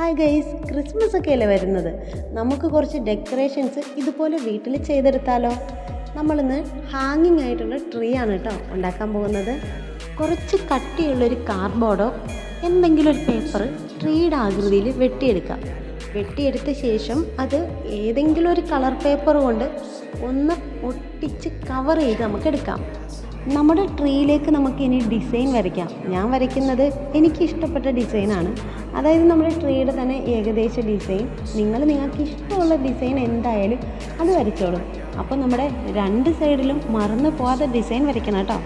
Hi guys, Christmas ഒക്കെ അല്ലേ വരുന്നത്. നമുക്ക് കുറച്ച് ഡെക്കറേഷൻസ് ഇതുപോലെ വീട്ടിൽ ചെയ്തെടുത്താലോ? നമ്മളിന്ന് ഹാങ്ങിങ് ആയിട്ടുള്ള ട്രീ ആണ് കേട്ടോ ഉണ്ടാക്കാൻ പോകുന്നത്. കുറച്ച് കട്ടിയുള്ളൊരു കാർഡ്ബോർഡോ എന്തെങ്കിലും ഒരു പേപ്പർ ട്രീയുടെ ആകൃതിയിൽ വെട്ടിയെടുത്ത ശേഷം അത് ഏതെങ്കിലും ഒരു കളർ പേപ്പർ കൊണ്ട് ഒന്ന് ഒട്ടിച്ച് കവർ ചെയ്ത് നമുക്ക് എടുക്കാം. നമ്മുടെ ട്രീയിലേക്ക് നമുക്ക് ഇനി ഡിസൈൻ വരയ്ക്കാം. ഞാൻ വരയ്ക്കുന്നത് എനിക്ക് ഇഷ്ടപ്പെട്ട ഡിസൈനാണ്. അതായത് നമ്മുടെ ട്രീയുടെ തന്നെ ഏകദേശ ഡിസൈൻ. നിങ്ങൾക്ക് ഇഷ്ടമുള്ള ഡിസൈൻ എന്തായാലും അത് വരച്ചോളും. അപ്പോൾ നമ്മുടെ രണ്ട് സൈഡിലും മറന്നു പോകാതെ ഡിസൈൻ വരയ്ക്കണം കേട്ടോ.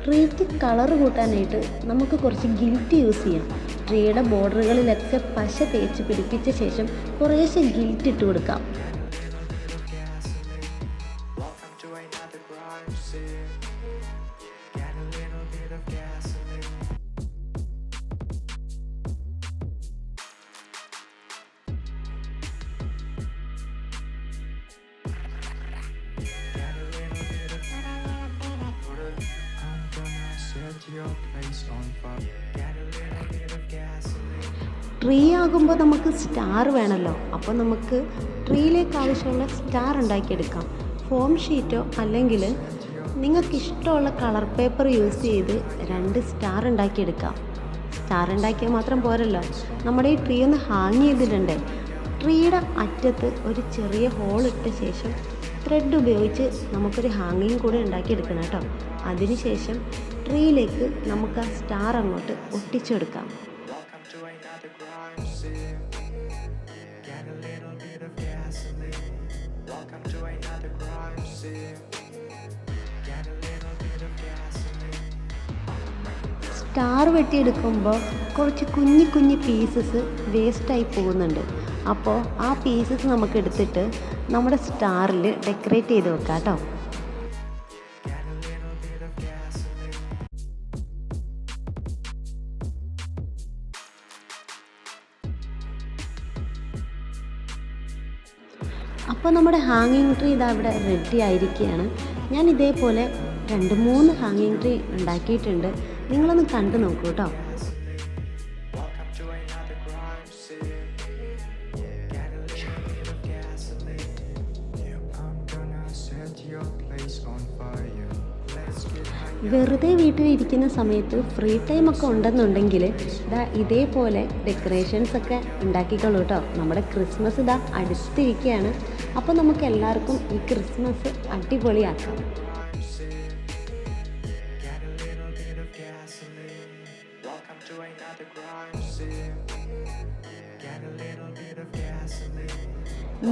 ട്രീക്ക് കളർ കൂട്ടാനായിട്ട് നമുക്ക് കുറച്ച് ഗിൽറ്റ് യൂസ് ചെയ്യാം. ട്രീയുടെ ബോർഡറുകളിലൊക്കെ പശ തേച്ച് പിടിപ്പിച്ച ശേഷം കുറേശ്ശെ ഗിൽറ്റ് ഇട്ട് കൊടുക്കാം. ട്രീ ആകുമ്പോൾ നമുക്ക് സ്റ്റാർ വേണമല്ലോ. അപ്പോൾ നമുക്ക് ട്രീയിലേക്ക് ആവശ്യമുള്ള സ്റ്റാർ ഉണ്ടാക്കിയെടുക്കാം. ഫോം ഷീറ്റോ അല്ലെങ്കിൽ നിങ്ങൾക്ക് ഇഷ്ടമുള്ള കളർ പേപ്പർ യൂസ് ചെയ്ത് 2 സ്റ്റാർ ഉണ്ടാക്കിയെടുക്കാം. സ്റ്റാർ ഉണ്ടാക്കിയാൽ മാത്രം പോരല്ലോ, നമ്മുടെ ഈ ട്രീ ഒന്ന് ഹാങ് ചെയ്തിട്ടുണ്ടേ. ട്രീയുടെ അറ്റത്ത് ഒരു ചെറിയ ഹോൾ ഇട്ട ശേഷം ത്രെഡ് ഉപയോഗിച്ച് നമുക്കൊരു ഹാങ്ങിങ് കൂടെ ഉണ്ടാക്കിയെടുക്കണം കേട്ടോ. അതിനുശേഷം ട്രീയിലേക്ക് നമുക്ക് ആ സ്റ്റാർ അങ്ങോട്ട് ഒട്ടിച്ചെടുക്കാം. സ്റ്റാർ വെട്ടിയെടുക്കുമ്പോൾ കുറച്ച് കുഞ്ഞു പീസസ് വേസ്റ്റായി പോകുന്നുണ്ട്. അപ്പോൾ ആ പീസസ് നമുക്ക് എടുത്തിട്ട് നമ്മുടെ സ്റ്റാറിൽ ഡെക്കറേറ്റ് ചെയ്ത് വെക്കാം കേട്ടോ. അപ്പോൾ നമ്മുടെ ഹാങ്ങിങ് ട്രീ ഇതാ ഇവിടെ റെഡി ആയിരിക്കുകയാണ്. ഞാൻ ഇതേപോലെ 2-3 ഹാങ്ങിങ് ട്രീ ഉണ്ടാക്കിയിട്ടുണ്ട്. നിങ്ങളൊന്ന് കണ്ടു നോക്കൂ കേട്ടോ. വെറുതെ വീട്ടിലിരിക്കുന്ന സമയത്ത് ഫ്രീ ടൈമൊക്കെ ഉണ്ടെന്നുണ്ടെങ്കിൽ ഇതേപോലെ ഡെക്കറേഷൻസ് ഒക്കെ ഉണ്ടാക്കിക്കോളൂ കേട്ടോ. നമ്മുടെ ക്രിസ്മസ് അടുത്തിരിക്കുകയാണ്. അപ്പോൾ നമുക്ക് എല്ലാവർക്കും ഈ ക്രിസ്മസ് അടിപൊളിയാക്കാം.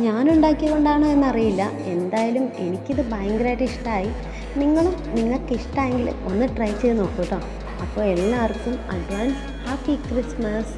ഞാനുണ്ടാക്കിയത് കൊണ്ടാണോ എന്നറിയില്ല, എന്തായാലും എനിക്കിത് ഭയങ്കരമായിട്ട് ഇഷ്ടമായി. നിങ്ങൾക്ക് ഇഷ്ടമായെങ്കിൽ ഒന്ന് ട്രൈ ചെയ്ത് നോക്കൂ കേട്ടോ. അപ്പോൾ എല്ലാവർക്കും അഡ്വാൻസ് ഹാപ്പി ക്രിസ്മസ്.